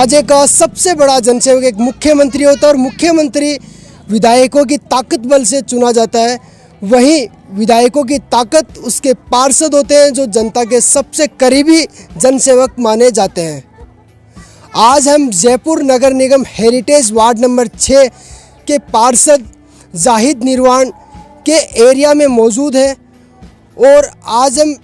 राज्य का सबसे बड़ा जनसेवक एक मुख्यमंत्री होता है और मुख्यमंत्री विधायकों की ताकत बल से चुना जाता है। वहीं विधायकों की ताकत उसके पार्षद होते हैं जो जनता के सबसे करीबी जनसेवक माने जाते हैं। आज हम जयपुर नगर निगम हेरिटेज वार्ड नंबर 6 के पार्षद जाहिद निर्वाण के एरिया में मौजूद हैं और आज हम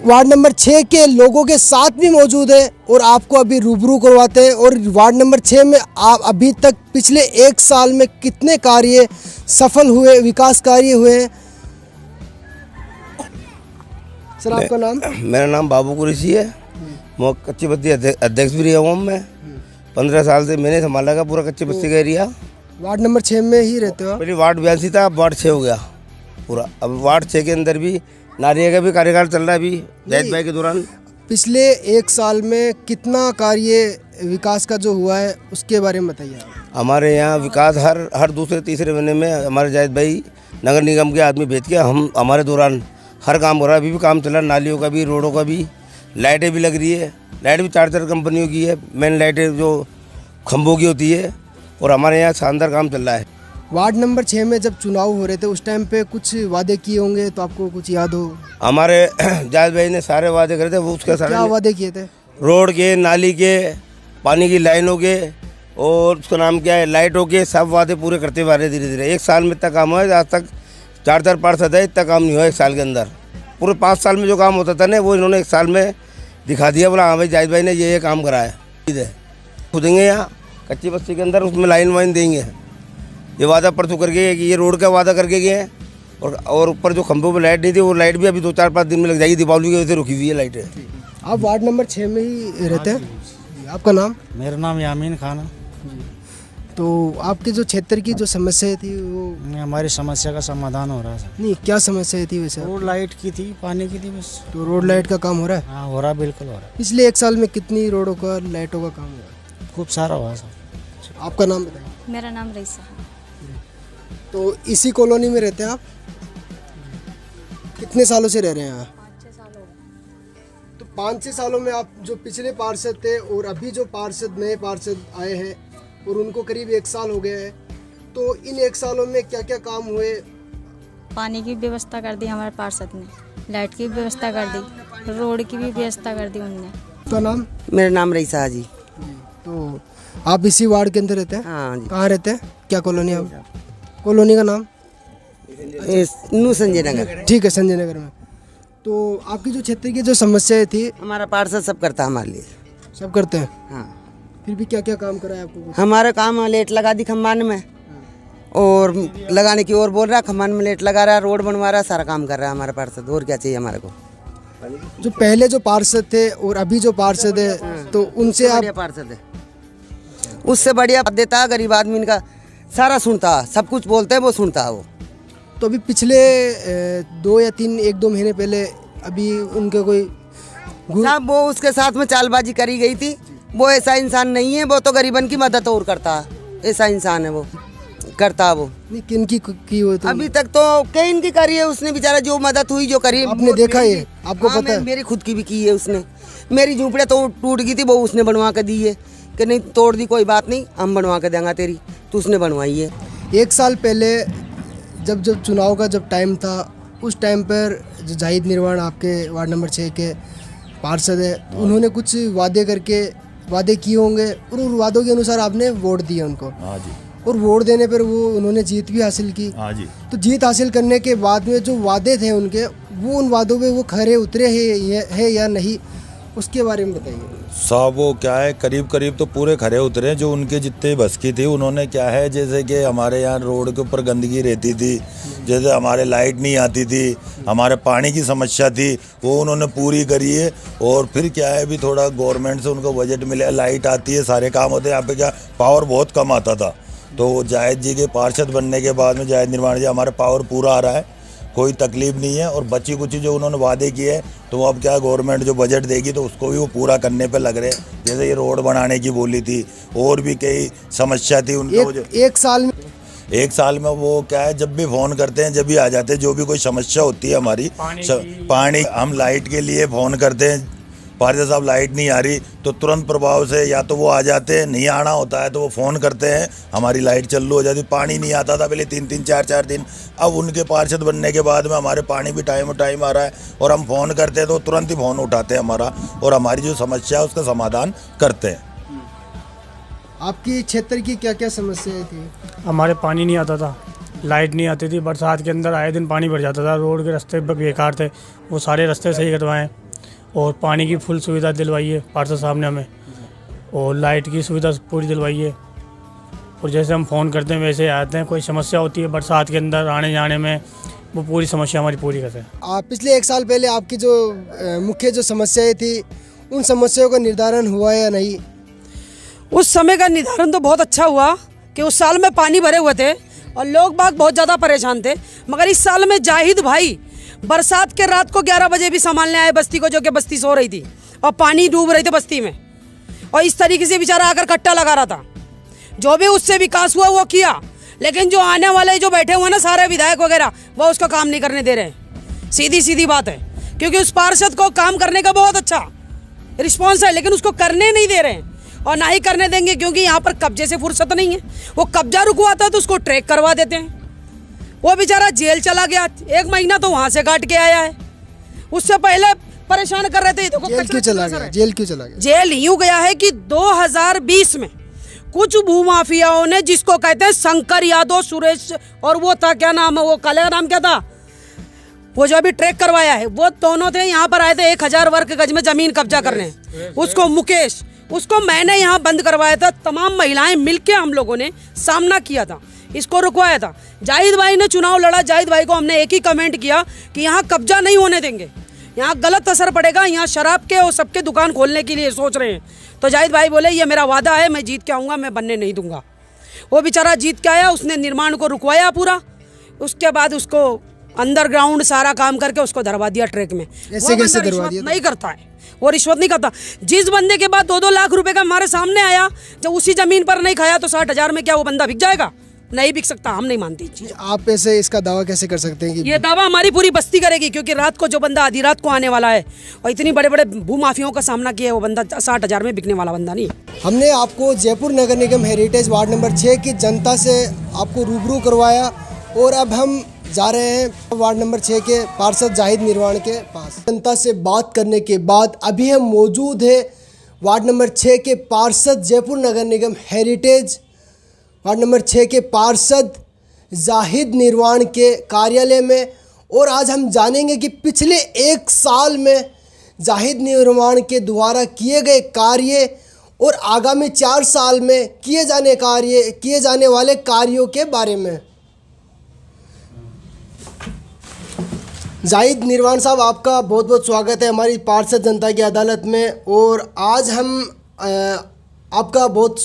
वार्ड नंबर 6 के लोगों के साथ भी मौजूद है और आपको अभी रूबरू करवाते हैं। और वार्ड नंबर 6 में आप अभी तक पिछले 1 साल में कितने कार्य सफल हुए, विकास कार्य हुए हैं। सर आपका नाम? मेरा नाम बाबू कुरैशी है। मैं कच्ची बस्ती अध्यक्ष भी रहा हूँ। मैं 15 साल से मैंने संभाला का पूरा कच्ची बस्ती का एरिया। वार्ड नंबर 6 में ही रहते हो? पहले वार्ड 82 था, अब वार्ड 6 हो गया पूरा। अब वार्ड 6 के अंदर भी नारिया का भी कार्यकाल चल रहा है अभी जाहिद भाई के दौरान। पिछले 1 साल में कितना कार्य विकास का जो हुआ है उसके बारे में बताइए। हमारे यहाँ विकास हर दूसरे तीसरे महीने में हमारे जाहिद भाई नगर निगम के आदमी भेज के हमारे दौरान हर काम हो रहा है। अभी भी काम चल रहा है, नालियों का भी, रोडों का भी। लाइटें भी लग रही है। लाइट भी 4 कंपनियों की है। मेन लाइटें जो खंभों की होती है और हमारे यहाँ शानदार काम चल रहा है। वार्ड नंबर 6 में जब चुनाव हो रहे थे उस टाइम पे कुछ वादे किए होंगे तो आपको कुछ याद हो? हमारे जाहिद भाई ने सारे वादे करे थे। वो उसके सारे क्या वादे किए थे? रोड के, नाली के, पानी की लाइनों के और उसका नाम क्या है, लाइटों के, सब वादे पूरे करते हुए आ रहे धीरे धीरे। 1 साल में इतना काम हुआ है। आज तक 4 पार्षद है, इतना काम नहीं हुआ 1 साल के अंदर। पूरे 5 साल में जो काम होता था ना वो इन्होंने 1 साल में दिखा दिया। बोला हाँ भाई जाहिद भाई ने ये काम करा है। खुदेंगे यहाँ कच्ची बस्ती के अंदर, उसमें लाइन वाइन देंगे। ये वादा परसों करके गए कि ये रोड का वादा करके गए हैं। और ऊपर जो खंभों पे लाइट नहीं थी वो लाइट भी अभी 2-4-5 दिन में लग जाएगी। दीपावली की वजह से रुकी हुई है लाइटें। आप वार्ड नंबर 6 में ही रहते हैं? आपका नाम? मेरा नाम यामीन खान है। तो आपके जो क्षेत्र की जो समस्या थी वो? हमारी समस्या का समाधान हो रहा है। नहीं, क्या समस्या थी वैसे? रोड लाइट की थी, पानी की थी बस। तो रोड लाइट का काम हो रहा है? हाँ हो रहा है, बिल्कुल हो रहा है। पिछले 1 साल में कितनी रोडों का, लाइटों का काम हुआ? खूब सारा हुआ सर। आपका नाम बताइए। मेरा नाम रईसा है। तो इसी कॉलोनी में रहते हैं आप? कितने सालों से रह रहे हैं यहाँ? 5-6 साल हो गए। तो 5-6 सालों में आप जो पिछले पार्षद थे और अभी जो पार्षद नए पार्षद आए हैं और उनको करीब 1 साल हो गया है, तो इन 1 सालों में क्या क्या काम हुए? पानी की व्यवस्था कर दी हमारे पार्षद ने, लाइट की व्यवस्था कर दी, रोड की भी व्यवस्था कर दी उनने। तो नाम? मेरा नाम रईसा जी। तो आप इसी वार्ड के अंदर रहते हैं? हाँ जी। कहाँ रहते हैं? क्या कॉलोनी है? कॉलोनी का नाम? न्यू संजय नगर। ठीक है, संजय नगर में। तो आपकी जो क्षेत्र की जो समस्याएं थी? हमारा पार्षद सब करता है हमारे लिए। सब करते हैं? हाँ। फिर भी क्या क्या काम करा है आपको? हमारा काम लेट लगा दी खम्बान में और लगाने की ओर बोल रहा है। खम्बान में लेट लगा रहा है, रोड बनवा रहा है, सारा काम कर रहा है हमारा पार्षद। और क्या चाहिए हमारे को? जो पहले जो पार्षद थे और अभी जो पार्षद है तो उनसे आप? पार्षद है उससे बढ़िया देता है। गरीब आदमी का सारा सुनता है, सब कुछ बोलते हैं वो सुनता है वो। तो अभी पिछले 2 या 1-2 महीने पहले अभी उनके कोई साहब वो उसके साथ में चालबाजी करी गई थी। वो ऐसा इंसान नहीं है। वो तो गरीबन की मदद और करता है। ऐसा इंसान है वो, करता है वो। नहीं, किनकी की हो? तो अभी तक तो कई इनकी करी है उसने, बेचारा जो मदद हुई जो करी। आपने देखा ये? आपको हाँ, पता है? मेरी खुद की भी की है उसने। मेरी झूंपड़ियाँ तो टूट गई थी, वो उसने बनवा के दी है कि नहीं तोड़ दी, कोई बात नहीं, हम बनवा के देंगे तेरी, तो उसने बनवाई है। 1 साल पहले जब चुनाव का जब टाइम था उस टाइम पर जो जाहिद निर्वाण आपके वार्ड नंबर 6 के पार्षद है, तो उन्होंने कुछ वादे किए होंगे और उन वादों के अनुसार आपने वोट दिए उनको। हाँ जी। और वोट देने पर वो उन्होंने जीत भी हासिल की। हाँ जी। तो जीत हासिल करने के बाद में जो वादे थे उनके, वो उन वादों पे वो खरे उतरे है या नहीं, उसके बारे में बताइए। साहब वो क्या है, करीब करीब तो पूरे खरे उतरे जो उनके जितने बस की थी। उन्होंने क्या है, जैसे कि हमारे यहाँ रोड के ऊपर गंदगी रहती थी, जैसे हमारे लाइट नहीं आती थी, हमारे पानी की समस्या थी, वो उन्होंने पूरी करी है। और फिर क्या है, भी थोड़ा गवर्नमेंट से उनको बजट मिले, लाइट आती है, सारे काम होते हैं। यहाँ पे क्या पावर बहुत कम आता था, तो जाहिद जी के पार्षद बनने के बाद में जाहिद निर्वाण जी हमारे पावर पूरा आ रहा है, कोई तकलीफ नहीं है। और बची कुछ जो उन्होंने वादे किए हैं तो अब क्या गवर्नमेंट जो बजट देगी तो उसको भी वो पूरा करने पे लग रहे हैं। जैसे ये रोड बनाने की बोली थी और भी कई समस्या थी उनका। एक साल में वो क्या है, जब भी फ़ोन करते हैं जब भी आ जाते हैं। जो भी कोई समस्या होती है हमारी पानी हम लाइट के लिए फ़ोन करते हैं पारिजा साहब लाइट नहीं आ रही तो तुरंत प्रभाव से या तो वो आ जाते हैं, नहीं आना होता है तो वो फ़ोन करते हैं, हमारी लाइट चालू हो जाती। पानी नहीं आता था पहले 3-3 4-4 दिन, अब उनके पार्षद बनने के बाद में हमारे पानी भी टाइम आ रहा है और हम फ़ोन करते हैं तो तुरंत ही फ़ोन उठाते हैं हमारा और हमारी जो समस्या है उसका समाधान करते हैं। आपकी क्षेत्र की क्या क्या समस्याएं थी? हमारे पानी नहीं आता था, लाइट नहीं आती थी, बरसात के अंदर आए दिन पानी भर जाता था, रोड के रास्ते बेकार थे, वो सारे रास्ते सही करवाएं और पानी की फुल सुविधा दिलवाई है पार्षद साहब ने हमें, और लाइट की सुविधा पूरी दिलवाई है। और जैसे हम फ़ोन करते हैं वैसे आते हैं, कोई समस्या होती है बरसात के अंदर आने जाने में, वो पूरी समस्या हमारी पूरी करते हैं। पिछले 1 साल पहले आपकी जो मुख्य जो समस्याएं थी उन समस्याओं का निर्धारण हुआ या नहीं? उस समय का निर्धारण तो बहुत अच्छा हुआ कि उस साल में पानी भरे हुए थे और लोग बाग बहुत ज़्यादा परेशान थे, मगर इस साल में जाहिद भाई बरसात के रात को 11 बजे भी संभालने आए बस्ती को, जो कि बस्ती सो रही थी और पानी डूब रही थी बस्ती में, और इस तरीके से बेचारा आकर कट्टा लगा रहा था। जो भी उससे विकास हुआ वो किया, लेकिन जो आने वाले जो बैठे हुए ना सारे विधायक वगैरह, वो उसका काम नहीं करने दे रहे। सीधी बात है, क्योंकि उस पार्षद को काम करने का बहुत अच्छा रिस्पॉन्स है, लेकिन उसको करने नहीं दे रहे हैं और ना ही करने देंगे, क्योंकि यहाँ पर कब्जे से फुर्सत नहीं है। वो कब्जा रुकवाता है तो उसको ट्रैक करवा देते हैं। वो बेचारा जेल चला गया, 1 महीना तो वहाँ से काट के आया है, उससे पहले परेशान कर रहे थे। देखो जेल क्यों चला गया? जेल क्यों चला गया? जेल यूँ गया है कि 2020 में कुछ भूमाफियाओं ने, जिसको कहते हैं शंकर यादव, सुरेश और वो था क्या नाम है, वो काले का नाम क्या था, वो जो अभी ट्रैक करवाया है, वो दोनों थे यहाँ पर आए थे 1000 वर्ग गज में जमीन कब्जा करने। उसको मुकेश, उसको मैंने यहाँ बंद करवाया था, तमाम महिलाएं मिलके हम लोगों ने सामना किया था, इसको रुकवाया था। जाहिद भाई ने चुनाव लड़ा, जाहिद भाई को हमने एक ही कमेंट किया कि यहाँ कब्जा नहीं होने देंगे, यहाँ गलत असर पड़ेगा, यहाँ शराब के और सबके दुकान खोलने के लिए सोच रहे हैं। तो जाहिद भाई बोले ये मेरा वादा है, मैं जीत के आऊँगा, मैं बनने नहीं दूंगा। वो बेचारा जीत के आया, उसने निर्माण को रुकवाया पूरा, उसके बाद उसको अंडरग्राउंड सारा काम करके उसको धरवा दिया ट्रैक में। ऐसे कैसे धरवा दिया? नहीं करता है वो, रिश्वत नहीं करता। जिस बंदे के बाद 2-2 लाख रुपए का हमारे सामने आया, जब उसी जमीन पर नहीं खाया तो 60,000 में क्या वो बंदा बिक जाएगा? नहीं बिक सकता, हम नहीं मानते चीज। आप ऐसे इसका दावा कैसे कर सकते हैं कि ये दावा हमारी पूरी बस्ती करेगी, क्योंकि रात को जो बंदा आधी रात को आने वाला है और इतनी बड़े बड़े भूमाफियों का सामना किया है, वो बंदा 60,000 में बिकने वाला बंदा नहीं है। हमने आपको जयपुर नगर निगम हेरिटेज वार्ड नंबर 6 की जनता से आपको रूबरू करवाया और अब हम जा रहे हैं वार्ड नंबर 6 के पार्षद जाहिद निर्वाण के पास। जनता से बात करने के बाद अभी हम मौजूद हैं वार्ड नंबर 6 के पार्षद जयपुर नगर निगम हेरिटेज वार्ड नंबर 6 के पार्षद जाहिद निर्वाण के कार्यालय में, और आज हम जानेंगे कि पिछले 1 साल में जाहिद निर्वाण के द्वारा किए गए कार्य और आगामी 4 साल में किए जाने वाले कार्यों के बारे में। जाहिद निर्वाण साहब, आपका बहुत बहुत स्वागत है हमारी पार्षद जनता की अदालत में, और आज हम आपका बहुत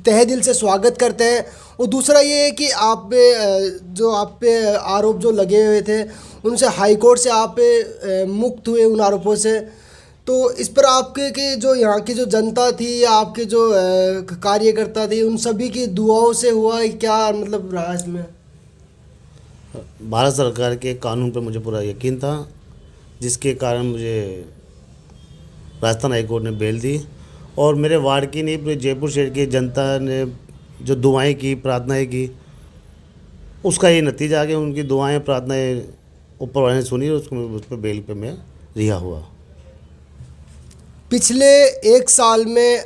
तहे दिल से स्वागत करते हैं। और दूसरा ये है कि आप पे आरोप जो लगे हुए थे उनसे हाई कोर्ट से आप मुक्त हुए उन आरोपों से, तो इस पर आपके के जो यहाँ की जो जनता थी या आपके जो कार्यकर्ता थे उन सभी की दुआओं से हुआ, क्या मतलब रहा इसमें? भारत सरकार के कानून पर मुझे पूरा यकीन था, जिसके कारण मुझे राजस्थान हाईकोर्ट ने बेल दी, और मेरे वार्ड की नहीं पूरे जयपुर शहर की जनता ने जो दुआएं की, प्रार्थनाएं की, उसका ये नतीजा आ गया। उनकी दुआएं प्रार्थनाएं ऊपर वाले ने सुनी और उस पर बेल पे मैं रिहा हुआ। पिछले 1 साल में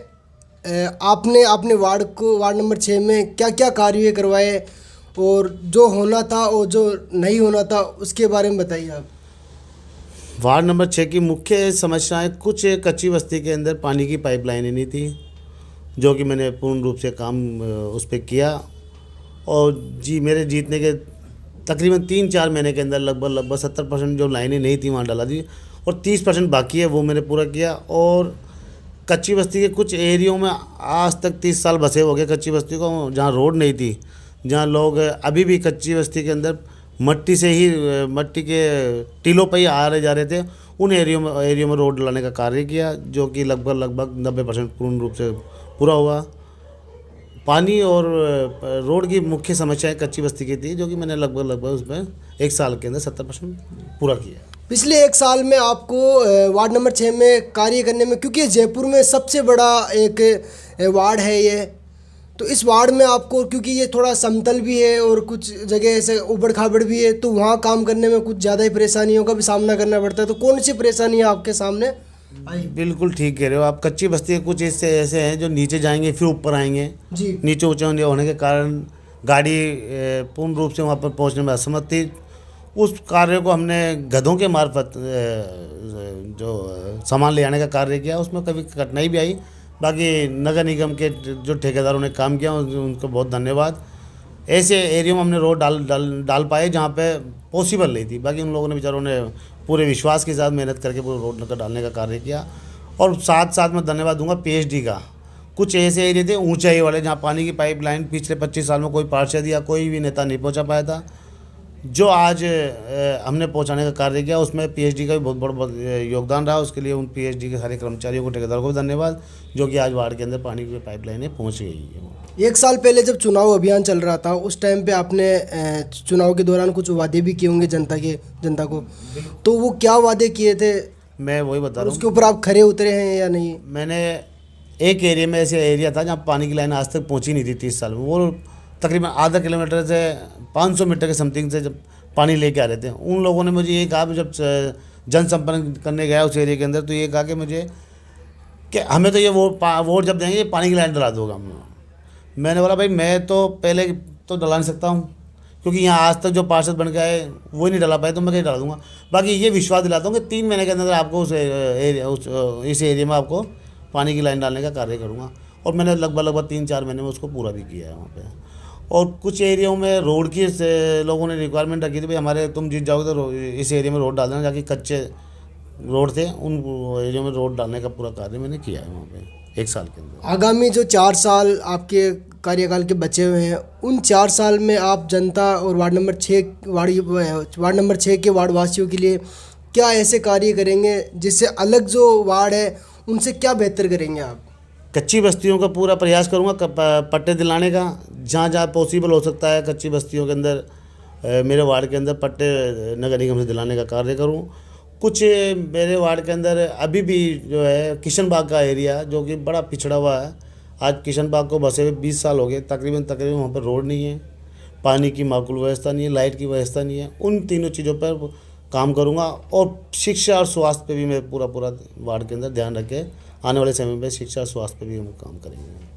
आपने वार्ड नंबर 6 में क्या क्या कार्य करवाए और जो होना था और जो नहीं होना था उसके बारे में बताइए आप। वार्ड नंबर 6 की मुख्य समस्याएं, कुछ कच्ची बस्ती के अंदर पानी की पाइपलाइनें नहीं थी, जो कि मैंने पूर्ण रूप से काम उस पर किया, और मेरे जीतने के तकरीबन 3-4 महीने के अंदर लगभग 70% जो लाइनें नहीं थी वहाँ डाला दी, और 30% बाकी है वो मैंने पूरा किया। और कच्ची बस्ती के कुछ एरियो में आज तक 30 साल बसे हो गए कच्ची बस्ती को, जहाँ रोड नहीं थी, जहाँ लोग अभी भी कच्ची बस्ती के अंदर मट्टी के टीलों पर ही आ रहे जा रहे थे, उन एरियो में रोड लाने का कार्य किया, जो कि लगभग 90% पूर्ण रूप से पूरा हुआ। पानी और रोड की मुख्य समस्याएं कच्ची बस्ती की थी, जो कि मैंने लगभग उसमें 1 साल के अंदर 70% पूरा किया। पिछले एक साल में आपको वार्ड नंबर 6 में कार्य करने में, क्योंकि जयपुर में सबसे बड़ा एक वार्ड है ये, तो इस वार्ड में आपको, क्योंकि ये थोड़ा समतल भी है और कुछ जगह ऐसे उबड़ खाबड़ भी है, तो वहाँ काम करने में कुछ ज़्यादा ही परेशानियों का भी सामना करना पड़ता है। तो कौन सी परेशानी आपके सामने आई? बिल्कुल ठीक कह रहे हो आप। कच्ची बस्ती के कुछ ऐसे ऐसे हैं जो नीचे जाएंगे फिर ऊपर आएंगे जी। नीचे ऊंचे होने के कारण गाड़ी पूर्ण रूप से वहाँ पर पहुँचने में असमर्थ थी। उस कार्य को हमने गधों के मार्फत जो सामान ले आने का कार्य किया, उसमें कभी कठिनाई भी आई। बाकी नगर निगम के जो ठेकेदारों ने काम किया उनको बहुत धन्यवाद। ऐसे एरिया में हमने रोड डाल पाए जहाँ पे पॉसिबल नहीं थी। बाकी उन लोगों ने बेचारों ने पूरे विश्वास के साथ मेहनत करके पूरे रोड नगर डालने का कार्य किया। और साथ साथ मैं धन्यवाद दूंगा पीएचडी का। कुछ ऐसे एरिया थे ऊंचाई वाले जहाँ पानी की पाइपलाइन पिछले 25 साल में कोई पार्षद या कोई भी नेता नहीं पहुँचा पाया था, जो आज हमने पहुंचाने का कार्य किया। उसमें पीएचडी का भी बहुत बड़ा योगदान रहा। उसके लिए उन पीएचडी के सारे कर्मचारियों को, ठेकेदारों को भी धन्यवाद, जो कि आज वार्ड के अंदर पानी की पाइपलाइनें पहुंच गई है। एक साल पहले जब चुनाव अभियान चल रहा था, उस टाइम पे आपने चुनाव के दौरान कुछ वादे भी किए होंगे जनता को, तो वो क्या वादे किए थे? मैं वही बता रहा हूँ। उसके ऊपर आप खरे उतरे हैं या नहीं? मैंने एक एरिया में ऐसे एरिया था जहाँ पानी की लाइन आज तक पहुँची नहीं थी 30 साल में। वो तकरीबन आधा किलोमीटर से 500 मीटर के समथिंग से जब पानी लेके आ रहे थे, उन लोगों ने मुझे ये कहा, जब जनसंपर्क करने गया उस एरिया के अंदर, तो ये कहा कि मुझे कि हमें तो ये वोट जब देंगे पानी की लाइन डला दोगा हम। मैंने बोला भाई मैं तो पहले तो डला नहीं सकता हूँ, क्योंकि यहाँ आज तक जो पार्षद बन के आए वो नहीं डला पाए, तो मैं कहीं डला दूंगा। बाकी ये विश्वास दिलाता हूँ कि 3 महीने के अंदर आपको इस एरिया में आपको पानी की लाइन डालने का कार्य करूँगा। और मैंने लगभग 3-4 महीने में उसको पूरा भी किया है वहाँ पे। और कुछ एरियाओं में रोड की लोगों ने रिक्वायरमेंट रखी थी, भाई हमारे तुम जीत जाओगे तो इस एरिया में रोड डाल देना, जाकि कच्चे रोड थे उन एरिया में रोड डालने का पूरा कार्य मैंने किया है वहाँ पे 1 साल के अंदर। आगामी जो 4 साल आपके कार्यकाल के बचे हुए हैं, उन 4 साल में आप जनता और वार्ड नंबर 6 के वार्ड वासियों के लिए क्या ऐसे कार्य करेंगे जिससे अलग जो वार्ड है उनसे क्या बेहतर करेंगे आप? कच्ची बस्तियों का पूरा प्रयास करूँगा पट्टे दिलाने का, जहाँ जहाँ पॉसिबल हो सकता है कच्ची बस्तियों के अंदर मेरे वार्ड के अंदर पट्टे नगर निगम से दिलाने का कार्य करूँ। कुछ मेरे वार्ड के अंदर अभी भी जो है किशन बाग का एरिया जो कि बड़ा पिछड़ा हुआ है, आज किशन बाग को बसे हुए 20 साल हो गए तकरीबन वहाँ पर रोड नहीं है, पानी की माकूल व्यवस्था नहीं है, लाइट की व्यवस्था नहीं है। उन तीनों चीज़ों पर काम करूँगा। और शिक्षा और स्वास्थ्य पे भी मैं पूरा वार्ड के अंदर ध्यान रख के आने वाले समय में शिक्षा और स्वास्थ्य पे भी हम काम करेंगे।